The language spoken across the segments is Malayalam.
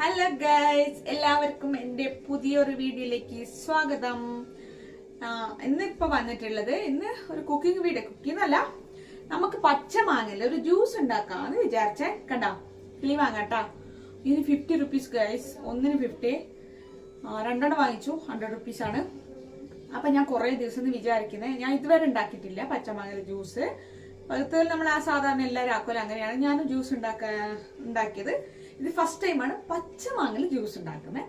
ഹലോ ഗൈസ്, എല്ലാവർക്കും എൻ്റെ പുതിയൊരു വീഡിയോയിലേക്ക് സ്വാഗതം. ഇന്നിപ്പോ വന്നിട്ടുള്ളത് ഒരു കുക്കിംഗ് വീഡിയോ. കുക്കിംഗ് അല്ല, നമുക്ക് പച്ച മാങ്ങയിൽ ഒരു ജ്യൂസ് ഉണ്ടാക്കാന്ന് വിചാരിച്ചേ. കണ്ടോ, കിളി വാങ്ങാട്ടാ. ഇതിന് 50 റുപ്പീസ് ഗൈസ്, ഒന്നിന് 50. രണ്ടെണ്ണം വാങ്ങിച്ചു, 100 റുപ്പീസ് ആണ്. അപ്പൊ ഞാൻ കുറെ ദിവസം വിചാരിക്കുന്നത്, ഞാൻ ഇതുവരെ ഉണ്ടാക്കിയിട്ടില്ല പച്ചമാങ്ങയിൽ ജ്യൂസ്. പഴുത്തതിൽ നമ്മൾ സാധാരണ എല്ലാവരും ആക്കുമല്ലോ, അങ്ങനെയാണ് ഞാൻ ജ്യൂസ് ഉണ്ടാക്കിയത്. ഇത് ഫസ്റ്റ് ടൈമാണ് പച്ചമാങ്ങയിൽ ജ്യൂസ് ഉണ്ടാക്കുന്നത്.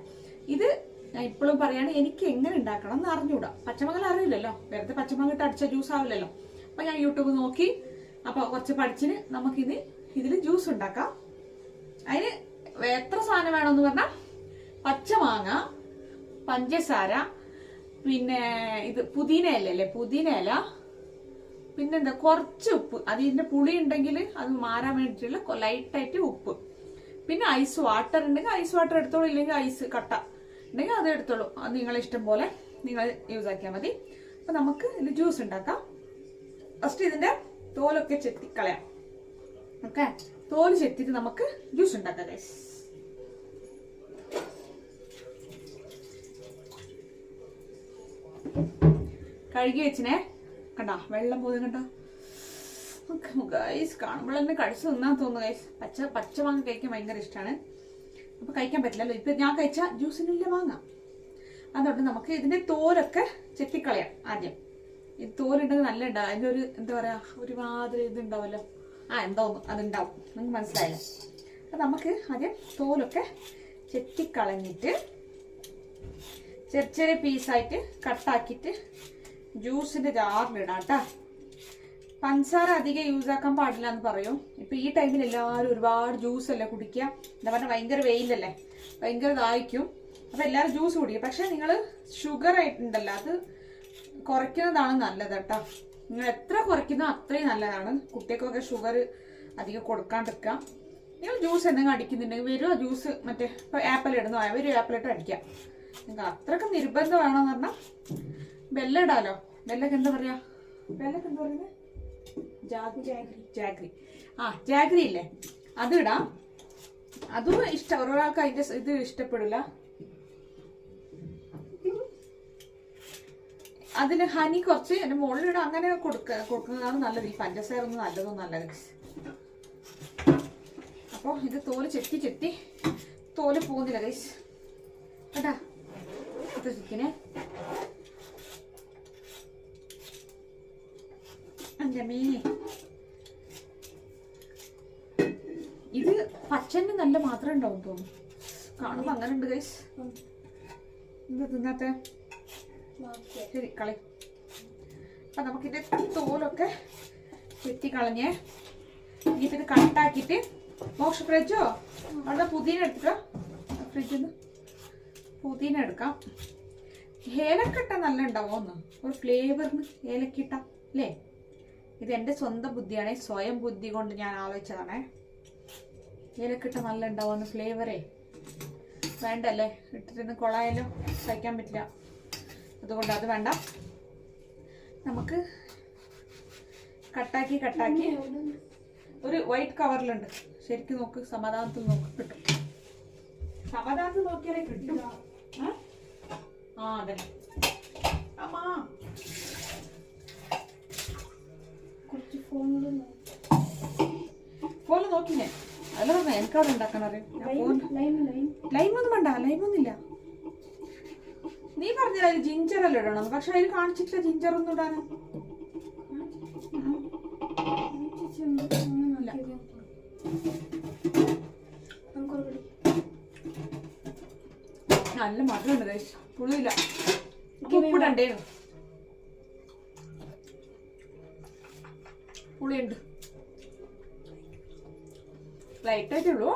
ഇത് ഞാൻ ഇപ്പോഴും പറയാണ്, എനിക്ക് എങ്ങനെ ഉണ്ടാക്കണം എന്ന് അറിഞ്ഞൂടാ. പച്ചമാങ്ങ അറിയില്ലല്ലോ, വെറുതെ പച്ചമാങ്ങ ഇട്ട് അടിച്ച ജ്യൂസ് ആവില്ലല്ലോ. അപ്പൊ ഞാൻ യൂട്യൂബ് നോക്കി അപ്പൊ കുറച്ച് പഠിച്ചിന് നമുക്കിത് ഇതിൽ ജ്യൂസ് ഉണ്ടാക്കാം. അതിന് എത്ര സാധനം വേണമെന്ന് പറഞ്ഞാൽ, പച്ചമാങ്ങ, പഞ്ചസാര, പിന്നെ ഇത് പുതിന ഇല, പുതിന ഇല, പിന്നെന്താ കുറച്ച് ഉപ്പ്. അതിന്റെ പുളി ഉണ്ടെങ്കിൽ അത് മാറാൻ വേണ്ടിയിട്ടുള്ള ലൈറ്റായിട്ട് ഉപ്പ്. പിന്നെ ഐസ് വാട്ടർ ഉണ്ടെങ്കിൽ ഐസ് വാട്ടർ എടുത്തോളൂ, ഇല്ലെങ്കിൽ ഐസ് കട്ട ഉണ്ടെങ്കിൽ അത് എടുത്തോളൂ. അത് നിങ്ങളെ ഇഷ്ടം പോലെ നിങ്ങൾ യൂസ് ആക്കിയാൽ മതി. അപ്പൊ നമുക്ക് ഇത് ജ്യൂസ് ഉണ്ടാക്കാം. ഫസ്റ്റ് ഇതിന്റെ തോലൊക്കെ ചെത്തിക്കളയാം. ഓക്കെ, തോല് ചെത്തിട്ട് നമുക്ക് ജ്യൂസ് ഉണ്ടാക്കാം ഗൈസ്. കഴുകി വെച്ചിനെ, കണ്ടാ വെള്ളം പോയി കണ്ടോ ഗൈസ്. കാണുമ്പോൾ തന്നെ കഴിച്ചു തിന്നാൻ തോന്നുന്നു ഗൈസ്. പച്ചമാങ്ങ കഴിക്കാൻ ഭയങ്കര ഇഷ്ടമാണ്. അപ്പൊ കഴിക്കാൻ പറ്റില്ലല്ലോ, ഇപ്പൊ ഞാൻ കഴിച്ച ജ്യൂസിനില്ല മാങ്ങ. അതുകൊണ്ട് നമുക്ക് ഇതിന്റെ തോലൊക്കെ ചെത്തിക്കളയാം ആദ്യം. ഇത് തോലുണ്ടെങ്കിൽ നല്ല ഉണ്ടാവും. അതിന്റെ ഒരു എന്താ പറയാ, ഒരുമാതിരി ഇതുണ്ടാവല്ലോ, എന്തോന്നു അതുണ്ടാവും. നിങ്ങൾക്ക് മനസ്സിലായില്ല. അപ്പൊ നമുക്ക് ആദ്യം തോലൊക്കെ ചെത്തിക്കളഞ്ഞിട്ട് ചെറിയ ചെറിയ പീസായിട്ട് കട്ടാക്കിയിട്ട് ജ്യൂസിന്റെ ജാറിലിടാം കേട്ടാ. പഞ്ചസാര അധികം യൂസ് ആക്കാൻ പാടില്ല എന്ന് പറയും. ഇപ്പൊ ഈ ടൈമിൽ എല്ലാവരും ഒരുപാട് ജ്യൂസ് അല്ലേ കുടിക്കുക. എന്താ പറഞ്ഞാൽ ഭയങ്കര വെയിലല്ലേ, ഭയങ്കര ദാഹിക്കും. അപ്പൊ എല്ലാവരും ജ്യൂസ് കുടിക്കും. പക്ഷെ നിങ്ങൾ ഷുഗർ ആയിട്ടുണ്ടല്ലോ, അത് കുറയ്ക്കുന്നതാണ് നല്ലത് കേട്ടോ. നിങ്ങൾ എത്ര കുറയ്ക്കുന്നോ അത്രയും നല്ലതാണ്. കുട്ടികൾക്കൊക്കെ ഷുഗർ അധികം കൊടുക്കാണ്ടിരിക്കുക. നിങ്ങൾ ജ്യൂസ് എന്തെങ്കിലും അടിക്കുന്നുണ്ടെങ്കിൽ വരുമോ ജ്യൂസ്, മറ്റേ ഇപ്പൊ ആപ്പിൾ ഇടുന്നോ വരും, ആപ്പിൾ ഇട്ട് അടിക്കാം. നിങ്ങൾക്ക് അത്രയ്ക്ക് നിർബന്ധം വേണമെന്ന് പറഞ്ഞാൽ ബെല്ലം ഇടാലോ. ബെല്ലൊക്കെ എന്താ പറയാ, ബെല്ലൊക്കെ എന്താ പറയുന്നത്, ജാഗ്രി. ജാഗ്രി ഇല്ലേ, അത് ഇടാം. അതും ഇഷ്ടം. ഒരാൾക്ക് അതിന്റെ ഇത് ഇഷ്ടപ്പെടില്ല. അതിന് ഹണി കുറച്ച് എന്റെ മുകളിലിടാം. അങ്ങനെ കൊടുക്കുന്നതാണ് നല്ലത്. ഈ പഞ്ചസാര ഒന്നും നല്ലതൊന്നല്ല. അപ്പൊ ഇത് തോല് ചെത്തി തോല് പോകുന്നില്ല ഗൈസ് കേട്ടാ. ഇത് ചിക്കനെ എന്റെ മീനെ, ഇത് പച്ചന് നല്ല മാത്രം ഉണ്ടാവും തോന്നുന്നു. കാണുമ്പോ അങ്ങനെ ഉണ്ട് ഗൈസ്. ഇത് തിന്നാത്ത ശരി കളി. അപ്പൊ നമുക്കിന്റെ തോലൊക്കെ ചെത്തി കളഞ്ഞേ. ഇനിയിപ്പോ ഇത് കട്ടാക്കിട്ട് മോക്ഷ ഫ്രിഡ്ജോ അവിടെ പുതിന എടുത്തിട്ടോ, ഫ്രിഡ്ജിൽ നിന്ന് പുതിന എടുക്കാം. ഏലക്കിട്ട നല്ല ഉണ്ടാവുമെന്ന് ഒരു ഫ്ലേവറിന് ഏലക്കിട്ട അല്ലേ. ഇത് എൻ്റെ സ്വന്തം ബുദ്ധിയാണേ, സ്വയം ബുദ്ധി കൊണ്ട് ഞാൻ ആലോചിച്ചതാണേ. ഏലക്കിട്ട നല്ല ഉണ്ടാവുമെന്ന് ഫ്ലേവറേ. വേണ്ടല്ലേ, ഇട്ടിട്ട് കൊളായാലും കഴിക്കാൻ പറ്റില്ല. അതുകൊണ്ട് അത് വേണ്ട. നമുക്ക് കട്ടാക്കി ഒരു വൈറ്റ് കവറിലുണ്ട്. ശരിക്കും നോക്ക്, സമാധാനത്തിൽ നോക്ക്, കിട്ടും. സമാധാനത്തിൽ നോക്കിയാലേ കിട്ടും. അതെ അമ്മാ, കുറച്ച് ഫോണിൽ നോക്കില്ലേ. അതല്ല പറഞ്ഞ എനിക്കവിടെ ഉണ്ടാക്കാൻ അറിയാം. ലൈമൊന്നും വേണ്ട, ലൈമൊന്നുമില്ല. നീ പറഞ്ഞില്ല അതിൽ ജിഞ്ചർ അല്ല ഇടണം, പക്ഷെ അതിൽ കാണിച്ചിട്ടില്ല ജിഞ്ചർ ഒന്നും ഇടാനും. നല്ല മധുരമുണ്ട് ഗൈസ്, പുളിയില്ല. ഉപ്പിടണ്ടേനു, പുളിയുണ്ട്. ലൈറ്റായിട്ടേ ഉള്ളൂ.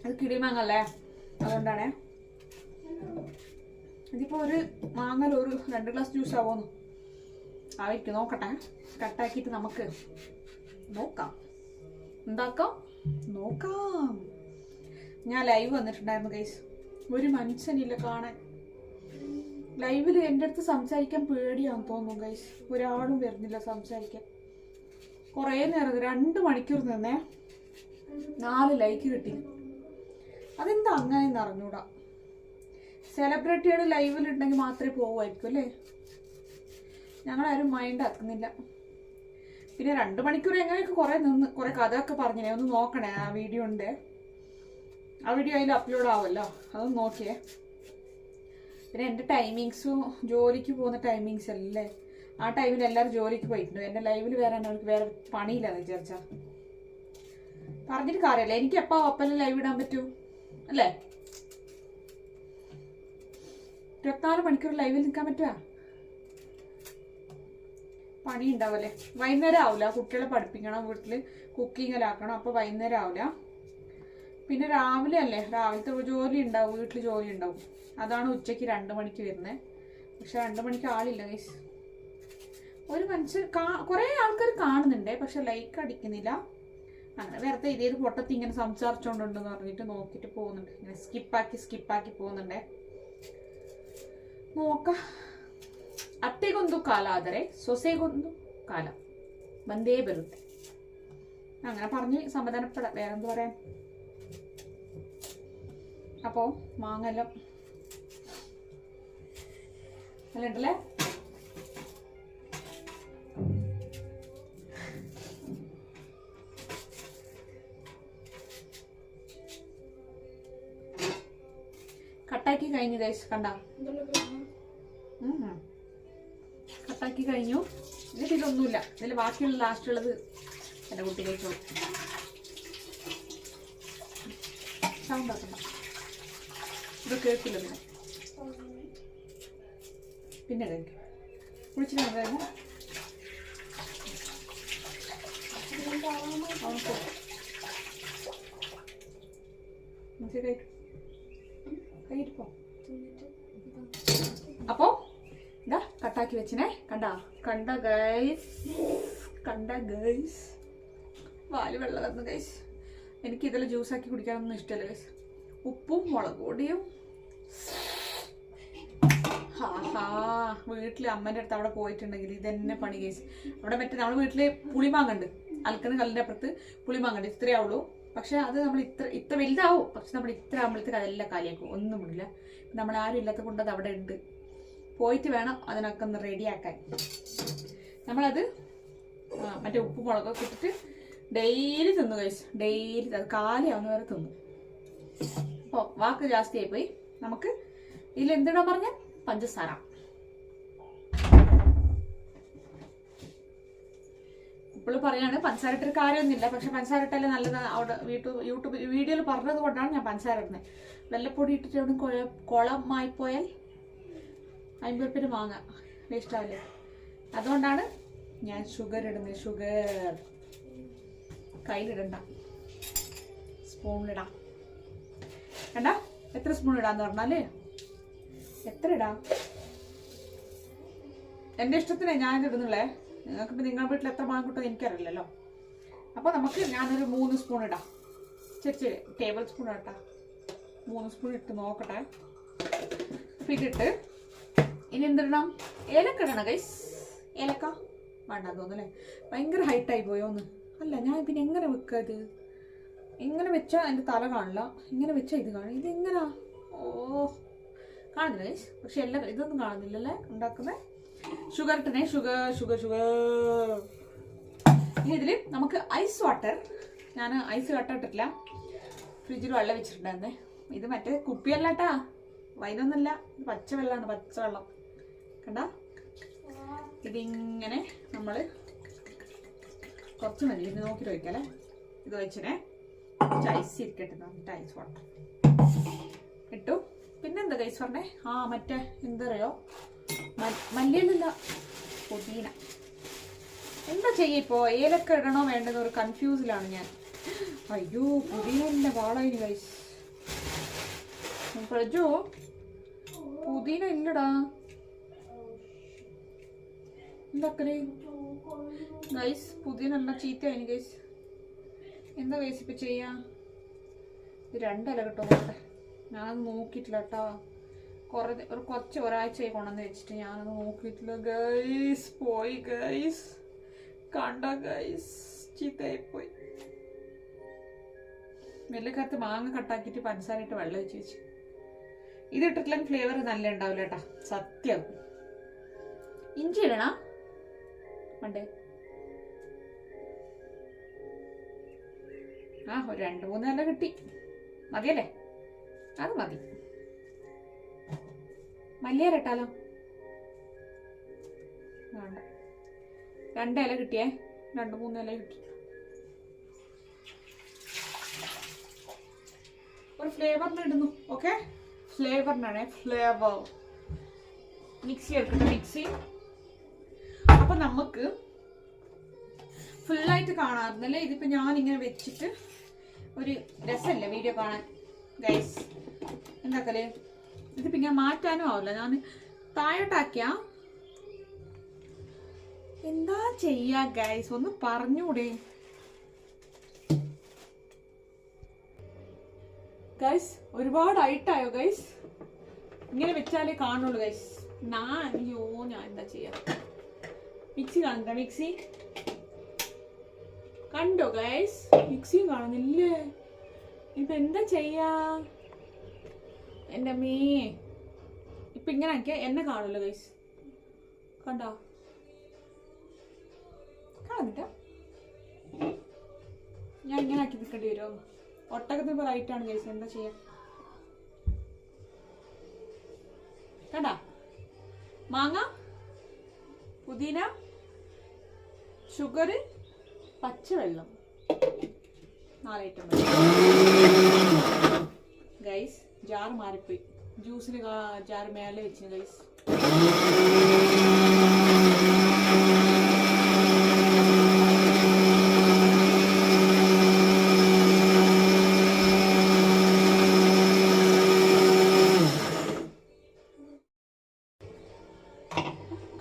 അത് കിളിമാങ്ങല്ലേ, അതുകൊണ്ടാണേ. ഇതിപ്പോ ഒരു മാങ്ങൽ ഒരു 2 ഗ്ലാസ് ജ്യൂസ് ആവുമെന്ന് ആയിരിക്കും. നോക്കട്ടെ, കട്ടാക്കിയിട്ട് നമുക്ക് നോക്കാം, നോക്കാം. ഞാൻ ലൈവ് വന്നിട്ടുണ്ടായിരുന്നു ഗൈസ്. ഒരു മനുഷ്യനില്ല കാണാൻ. ലൈവില് എൻ്റെ അടുത്ത് സംസാരിക്കാൻ പേടിയാന്ന് തോന്നുന്നു ഗൈസ്. ഒരാളും വരുന്നില്ല സംസാരിക്കാൻ. കുറേ നേരം 2 മണിക്കൂർ നിന്നേ 4 ലൈക്ക് കിട്ടി. അതെന്താ അങ്ങനെ അറിഞ്ഞൂടാ. സെലിബ്രിറ്റിയുടെ ലൈവിലുണ്ടെങ്കിൽ മാത്രമേ പോവുമായിരിക്കും അല്ലേ. ഞങ്ങളാരും മൈൻഡ് ആക്കുന്നില്ല. പിന്നെ 2 മണിക്കൂർ എങ്ങനെയൊക്കെ കുറെ കഥയൊക്കെ പറഞ്ഞേ. ഒന്ന് നോക്കണേ, ആ വീഡിയോ ഉണ്ട്. ആ വീഡിയോ അതിൽ അപ്ലോഡ് ആവുമല്ലോ, അതൊന്ന് നോക്കിയേ. പിന്നെ എൻ്റെ ടൈമിങ്സും ജോലിക്ക് പോകുന്ന ടൈമിങ്സ് അല്ലേ. ആ ടൈമിൽ എല്ലാവരും ജോലിക്ക് പോയിട്ടുണ്ട്. എൻ്റെ ലൈവിൽ വരാൻ അവർക്ക് വേറെ പണിയില്ലാന്ന് വിചാരിച്ചാ. പറഞ്ഞിട്ട് കാര്യമല്ല. എനിക്ക് എപ്പോൾ ഒപ്പല്ല ലൈവ് ഇടാൻ പറ്റൂ അല്ലേ? 24 മണിക്കൂർ ലൈവിൽ നിൽക്കാൻ പറ്റുക? പണി ഉണ്ടാവല്ലേ. വൈകുന്നേരം ആവില്ല, കുട്ടികളെ പഠിപ്പിക്കണം, വീട്ടിൽ കുക്കിങ്ങിലാക്കണം. അപ്പോൾ വൈകുന്നേരം ആവില്ല. പിന്നെ രാവിലെ അല്ലേ, രാവിലത്തെ ജോലി ഉണ്ടാവും, വീട്ടിൽ ജോലി ഉണ്ടാവും. അതാണ് ഉച്ചയ്ക്ക് 2 മണിക്ക് വരുന്നത്. പക്ഷെ 2 മണിക്ക് ആളില്ല ഗൈസ്. ഒരു മനുഷ്യർ കുറേ ആൾക്കാർ കാണുന്നുണ്ട്, പക്ഷെ ലൈക്ക് അടിക്കുന്നില്ല. അങ്ങനെ വെറുതെ ഇതേത് പൊട്ടത്തി ഇങ്ങനെ സംസാരിച്ചോണ്ടെന്ന് പറഞ്ഞിട്ട് നോക്കിയിട്ട് പോകുന്നുണ്ട്. ഇങ്ങനെ സ്കിപ്പാക്കി പോകുന്നുണ്ടേ. നോക്കാം. ಅತ್ತೆಗೊಂದು ಕಾಲ ಆದರೆ ಸೊಸೆಗೊಂದು ಕಾಲ ಬಂದೇ ಬರುತ್ತೆ. അങ്ങനെ പറഞ്ഞ് സമാധാനപ്പെടാം. വേറെന്ത് പറയാൻ. അപ്പോൾ മാങ്ങെല്ലാം നല്ല ഉണ്ടല്ലേ. കട്ടാക്കി കഴിഞ്ഞു ഗൈസ്, കണ്ട കട്ടാക്കി കഴിഞ്ഞു. എന്നിട്ട് ഇതൊന്നുമില്ല, ഇതിൽ ബാക്കിയുള്ള ലാസ്റ്റുള്ളത് എൻ്റെ കുട്ടി കഴിച്ചോളൂ. സൗണ്ട് ആക്കണ്ട, ഇത് കേൾക്കില്ല. പിന്നെ കഴിക്കും. കുളിച്ചിട്ട് കഴിഞ്ഞു. അപ്പോ ഇതാ കട്ടാക്കി വെച്ചിനെ. കണ്ട ഗൈസ് വാല് വെള്ളം വന്നു ഗൈസ്. എനിക്ക് ഇതിൽ ജ്യൂസാക്കി കുടിക്കാനൊന്നും ഇഷ്ടമല്ല ഗൈസ്. ഉപ്പും മുളക് പൊടിയും. വീട്ടിൽ അമ്മേൻ്റെ അടുത്ത് അവിടെ പോയിട്ടുണ്ടെങ്കിൽ ഇതന്നെ പണി ഗൈസ്. അവിടെ മറ്റേ നമ്മുടെ വീട്ടില് പുളിമാങ്ങണ്ട്, അലക്കുന്ന കല്ലിൻ്റെ അപ്പുറത്ത് പുളിമാങ്ങണ്ട്. ഇത്രയേ ഉള്ളൂ. പക്ഷെ അത് നമ്മൾ ഇത്ര വലുതാവും. പക്ഷെ നമ്മൾ ഇത്ര ആകുമ്പോഴത്തേക്ക് അതെല്ലാം കാലിയാക്കും, ഒന്നും ഇടില്ല. നമ്മൾ ആരും ഇല്ലാത്ത കൊണ്ട് അത് അവിടെ ഉണ്ട്. പോയിട്ട് വേണം അതിനൊക്കെ ഒന്ന് റെഡിയാക്കാൻ. നമ്മളത് മറ്റേ ഉപ്പ് മുളകൊക്കെ ഇട്ടിട്ട് ഡെയിലി തിന്നു കഴിച്ചു. ഡെയിലി അത് കാലിയാവുന്ന വരെ തിന്നു. അപ്പോൾ വാക്ക് ജാസ്തി ആയിപ്പോയി. നമുക്ക് ഇതിൽ എന്തിടാൻ പറഞ്ഞ പഞ്ചസാര. ഇപ്പോൾ പറയാണ് പഞ്ചസാര ഇട്ടൊരു കാര്യമൊന്നുമില്ല. പക്ഷെ പഞ്ചസാര ഇട്ടല്ലേ നല്ലത്. അവിടെ യൂട്യൂബ് വീഡിയോയിൽ പറഞ്ഞത് കൊണ്ടാണ് ഞാൻ പഞ്ചസാര ഇടുന്നത്. വെള്ളപ്പൊടി ഇട്ടിട്ട് എവിടെ കുളമായി പോയാൽ 50 രൂപ വാങ്ങാം, വേസ്റ്റ് ആവില്ലേ. അതുകൊണ്ടാണ് ഞാൻ ഷുഗർ ഇടുന്നത്. ഷുഗർ കയ്യിലിടണ്ട, സ്പൂണിലിടാം. കണ്ട എത്ര സ്പൂൺ ഇടാന്ന് പറഞ്ഞാല് എത്ര ഇടാം? എൻ്റെ ഇഷ്ടത്തിനെ ഞാനിത് ഇടുന്നുള്ളേ. നിങ്ങൾക്കിപ്പോൾ നിങ്ങളുടെ വീട്ടിൽ എത്ര മാങ്ങ കിട്ടുമെന്ന് എനിക്കറിയില്ലല്ലോ. അപ്പോൾ നമുക്ക് ഞാനൊരു 3 സ്പൂൺ ഇടാം. ചെറിയ ടേബിൾ സ്പൂൺ ഇട്ടാ 3 സ്പൂൺ ഇട്ട് നോക്കട്ടെ. ഇതിട്ട് ഇനി എന്തിടണം? ഏലക്ക ഇടണം ഗൈസ്. ഏലക്ക വേണ്ട തോന്നല്ലേ, ഭയങ്കര ഹൈറ്റായി പോയോ ഒന്ന്. അല്ല ഞാൻ പിന്നെ എങ്ങനെ വെക്കുക ഇത്? എങ്ങനെ വെച്ചാൽ എൻ്റെ തല കാണില്ല, ഇങ്ങനെ വെച്ചാൽ ഇത് കാണും. ഇതെങ്ങനാ? ഓ കാണുന്നില്ല ഗൈസ്. പക്ഷെ എല്ലാം ഇതൊന്നും കാണുന്നില്ലല്ലേ ഉണ്ടാക്കുന്നത്. ഷുഗർ ഇട്ടേ. ഷുഗർ. ഇനി ഇതിൽ നമുക്ക് ഐസ് വാട്ടർ. ഞാൻ ഐസ് കട്ട ഇട്ടിട്ടില്ല, ഫ്രിഡ്ജിൽ വെള്ളം വെച്ചിട്ടുണ്ടായിരുന്നേ. ഇത് മറ്റേ കുപ്പിയല്ലാട്ടാ, വൈനൊന്നുമല്ല, പച്ചവെള്ളമാണ്, പച്ചവെള്ളം. കണ്ട ഇതിങ്ങനെ നമ്മൾ കുറച്ച് മതി. ഇത് നോക്കിയിട്ട് വയ്ക്കല്ലേ. ഇത് വെച്ചിനെ കുറച്ച് ഐസ് ഇരിക്കട്ടെ. എന്നിട്ട് ഐസ് വാട്ടർ ഇട്ടു. പിന്നെന്താ ഐസ് പറഞ്ഞേ? മറ്റേ എന്താ പറയുക, മല്ലിയിലില്ല, പുതിന. എന്താ ചെയ്യിപ്പോ? ഏലക്ക ഇടണോ വേണ്ടെന്ന് ഒരു കൺഫ്യൂസിലാണ് ഞാൻ. അയ്യോ പുതിന വാളായിന് ഗൈസ്. പ്രജോ പുതിന ഇല്ലടാ. എന്താക്കല് ഗൈസ്? പുതിന എല്ലാം ചീത്തയായിന് ഗൈസ്. എന്താ ഗൈസ് ഇപ്പൊ ചെയ്യാ? 2 ഇല കിട്ടോ നോക്കട്ടെ. ഞാനത് നോക്കിയിട്ടില്ല കേട്ടോ. ഒരാഴ്ചയായി കൊണ്ടുവന്ന് വെച്ചിട്ട് ഞാനത് നോക്കിയിട്ടില്ല ഗൈസ്. പോയി ഗൈസ്, കണ്ട ഗൈസ്, ചീത്തയായി പോയി. വെള്ളക്കകത്ത് മാങ്ങ കട്ടാക്കിയിട്ട് പഞ്ചസാര ഇട്ട് വെള്ളം ഒഴിച്ച് വെച്ച്. ഇതിട്ടിട്ടില്ലെങ്കിൽ ഫ്ലേവർ നല്ല ഉണ്ടാവില്ല കേട്ടാ, സത്യം. ഇഞ്ചി ഇടണ പണ്ടേ ഒരു 2-3 ഇല കിട്ടി, മതിയല്ലേ? അത് മതി. മല്ലിയില ഇട്ടാലോ? വേണ്ട, 2 ഇല കിട്ടിയേ, 2-3 ഇല കിട്ടി. ഒരു ഫ്ലേവറിന് ഇടുന്നു. ഓക്കെ, ഫ്ലേവറിനാണേ, ഫ്ലേവർ. മിക്സി എടുക്കട്ടെ, മിക്സി. അപ്പൊ നമുക്ക് ഫുള്ളായിട്ട് കാണാറുണ്ടല്ലേ. ഇതിപ്പോ ഞാനിങ്ങനെ വെച്ചിട്ട് ഒരു രസമല്ലേ വീഡിയോ കാണാൻ ഗൈസ്. എന്താക്കല്ലേ, ഇതിപ്പോ ഇങ്ങനെ മാറ്റാനും ആവില്ല. ഞാൻ താഴോട്ടാക്കിയ എന്താ ചെയ്യാ ഗൈസ്, ഒന്ന് പറഞ്ഞൂടെ ഗൈസ്? ഒരുപാട് ഹൈറ്റായോ ഗൈസ്? ഇങ്ങനെ വെച്ചാലേ കാണുള്ളൂ ഗൈസ്. ഞാൻ എന്താ ചെയ്യാ? മിക്സി കാണണ്ട, മിക്സി കണ്ടോ ഗൈസ്? മിക്സിയും കാണുന്നില്ലേ? ഇപ്പൊ എന്താ ചെയ്യാ എന്റെ അമ്മേ? ഇപ്പൊ ഇങ്ങനെ ആക്കിയ എന്നെ കാണുമല്ലോ ഗൈസ്, കണ്ടോ? കാണുന്നില്ല. ഞാൻ ഇങ്ങനെ ആക്കി നിൽക്കേണ്ടി വരുമോ? ഒട്ടകത്തിന് ഇപ്പൊ റൈറ്റാണ് ഗൈസ്, എന്താ ചെയ്യാ? കണ്ട, മാങ്ങ, പുതിന, ഷുഗർ, പച്ചവെള്ളം, 4 ഐറ്റം ഗൈസ്. ജാർ മാറിപ്പോയി, ജ്യൂസിന് ജാർ മേലെ വെച്ചു ഗൈസ്.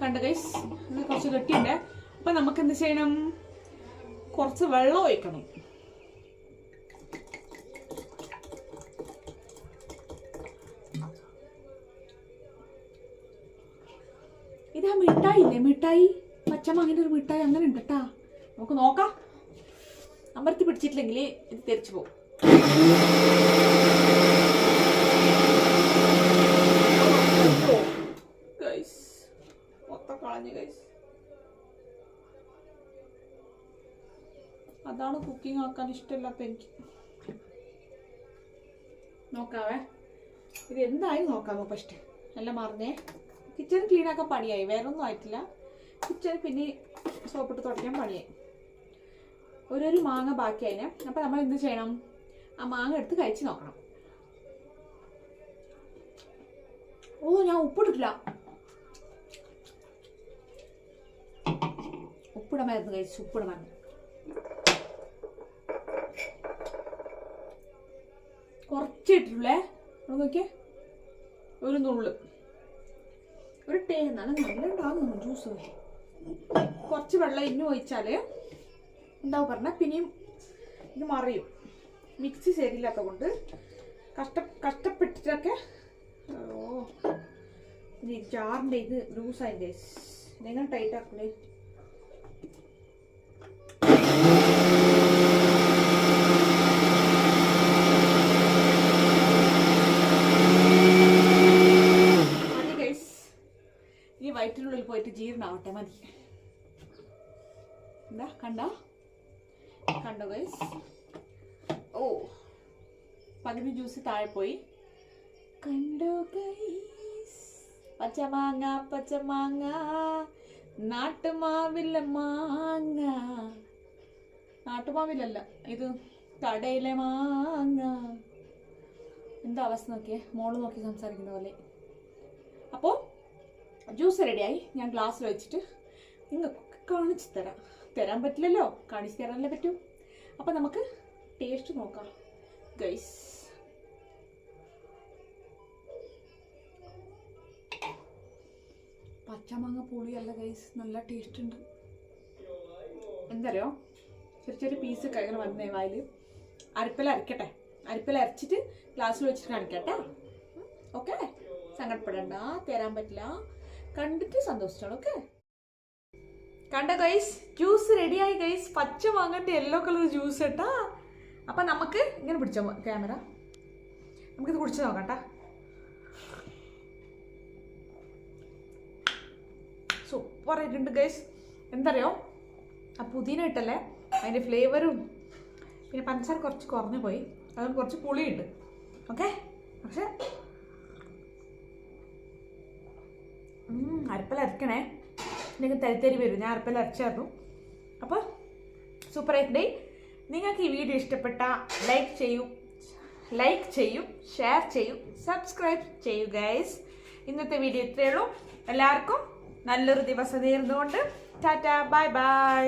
കണ്ട ഗൈസ്, ഇത് കുറച്ച് കെട്ടിയുണ്ട്. അപ്പൊ നമുക്ക് എന്ത് ചെയ്യണം? കുറച്ച് വെള്ളം ഒഴിക്കണം. ഇതാ മിഠായി ഇല്ലേ, മിഠായി, പച്ചമാങ്ങിന്റെ ഒരു മിഠായി അങ്ങനെ ഉണ്ട് കേട്ടാ. നമുക്ക് നോക്കാം. അമർത്തി പിടിച്ചിട്ടില്ലെങ്കിൽ ഇത് തെറിച്ചു പോകും. മൊത്തം കളഞ്ഞു ഗൈസ്. അതാണ് കുക്കിംഗ് ആക്കാൻ ഇഷ്ടമില്ലാത്ത എനിക്ക്. നോക്കാവേ, ഇത് എന്തായി നോക്കാമോ ഫസ്റ്റ്. എല്ലാം മറിഞ്ഞേ. കിച്ചൺ ക്ലീൻ ആക്കാൻ പണിയായി, വേറെ ഒന്നും ആയിട്ടില്ല. കിച്ചൺ പിന്നെ സോപ്പിട്ട് തുടയ്ക്കാൻ പണിയായി. ഒരു മാങ്ങ ബാക്കിയായിനെ. അപ്പം നമ്മൾ എന്ത് ചെയ്യണം? ആ മാങ്ങ എടുത്ത് കഴിച്ച് നോക്കണം. ഞാൻ ഉപ്പിട്ടിട്ടില്ല. ഉപ്പിടമായിരുന്നു കഴിച്ചു, ഉപ്പിടമായിരുന്നു. കുറച്ച് ഇട്ടിട്ടുള്ളേ, നോക്കിയേ, ഒരു നുള്ള്. ഒരു നല്ല ഉണ്ടാകുന്നു ജ്യൂസ്. കുറച്ച് വെള്ളം ഇന്നും ഒഴിച്ചാല് എന്താവും പറഞ്ഞാൽ പിന്നെയും ഇത് മറിയും. മിക്സി ശരിയില്ലാത്ത കൊണ്ട് കഷ്ടപ്പെട്ടിട്ടൊക്കെ ഇത് ജാറിൻ്റെ ഇത് ലൂസായി ഗൈസ്. നിങ്ങൾ ടൈറ്റ് ആക്കൂലേ? മതി ഗൈസ്, ഈ വയറ്റിനുള്ളിൽ പോയിട്ട് ജീർണാവട്ടെ, മതി. എന്താ കണ്ടോ ഗൈസ്? പകുതി ജ്യൂസ് താഴെ പോയി. കണ്ടോ ഗൈസ്? പച്ചമാങ്ങ, പച്ചമാങ്ങ, നാട്ടുമാവിലെ മാങ്ങ. നാട്ടുമാവിലല്ല, ഇത് കടയിലെ മാങ്ങ. എന്താ അവസ്ഥ നോക്കിയേ, മോള് നോക്കി സംസാരിക്കുന്ന പോലെ. അപ്പോൾ ജ്യൂസ് റെഡിയായി. ഞാൻ ഗ്ലാസ്സിൽ വെച്ചിട്ട് നിങ്ങൾക്ക് കാണിച്ചു തരാൻ പറ്റില്ലല്ലോ, കാണിച്ചു തരാനല്ലേ പറ്റൂ. അപ്പം നമുക്ക് ടേസ്റ്റ് നോക്കാം ഗൈസ്. പച്ചമാങ്ങ പുളിയല്ല ഗൈസ്, നല്ല ടേസ്റ്റ് ഉണ്ട്. എന്തറിയോ, ചെറിയ ചെറിയ പീസ് ഇങ്ങനെ വന്നേ വായിൽ. അരിപ്പല അരക്കട്ടെ, അരിപ്പല അരച്ചിട്ട് ഗ്ലാസ്സിൽ വെച്ചിട്ട് കാണിക്കട്ടെ. ഓക്കെ, സങ്കടപ്പെടണ്ട, തരാൻ പറ്റില്ല. കണ്ടിട്ട് സന്തോഷിച്ചോളൂ. ഓക്കെ, കണ്ട ഗൈസ്, ജ്യൂസ് റെഡിയായി ഗൈസ്. പച്ച മാങ്ങന്റെ യെല്ലോ കളർ ജ്യൂസ് കേട്ടാ, അപ്പം നമുക്ക് ഇങ്ങനെ പിടിച്ചോ ക്യാമറ, നമുക്കിത് കുടിച്ച് നോക്കാം കേട്ടോ. സൂപ്പർ ആയിട്ടുണ്ട് ഗൈസ്. എന്തറിയോ, ആ പുതിന ഇട്ടല്ലേ അതിൻ്റെ ഫ്ലേവറും പിന്നെ പഞ്ചസാര കുറച്ച് കുറഞ്ഞു പോയി, അതുകൊണ്ട് കുറച്ച് പുളിയുണ്ട്. ഓക്കെ, പക്ഷെ അരപ്പല അരക്കണേ, നിങ്ങൾക്ക് തരിത്തരി വരും. ഞാൻ അരപ്പല അരച്ചായിരുന്നു. അപ്പോൾ സൂപ്പറായിട്ടുണ്ട്. നിങ്ങൾക്ക് ഈ വീഡിയോ ഇഷ്ടപ്പെട്ട ലൈക്ക് ചെയ്യൂ, ഷെയർ ചെയ്യൂ, സബ്സ്ക്രൈബ് ചെയ്യൂ ഗൈസ്. ഇന്നത്തെ വീഡിയോ ഇത്രയേ ഉള്ളൂ. എല്ലാവർക്കും നല്ലൊരു ദിവസം നേർന്നുകൊണ്ട് ടാറ്റ, ബൈ ബൈ.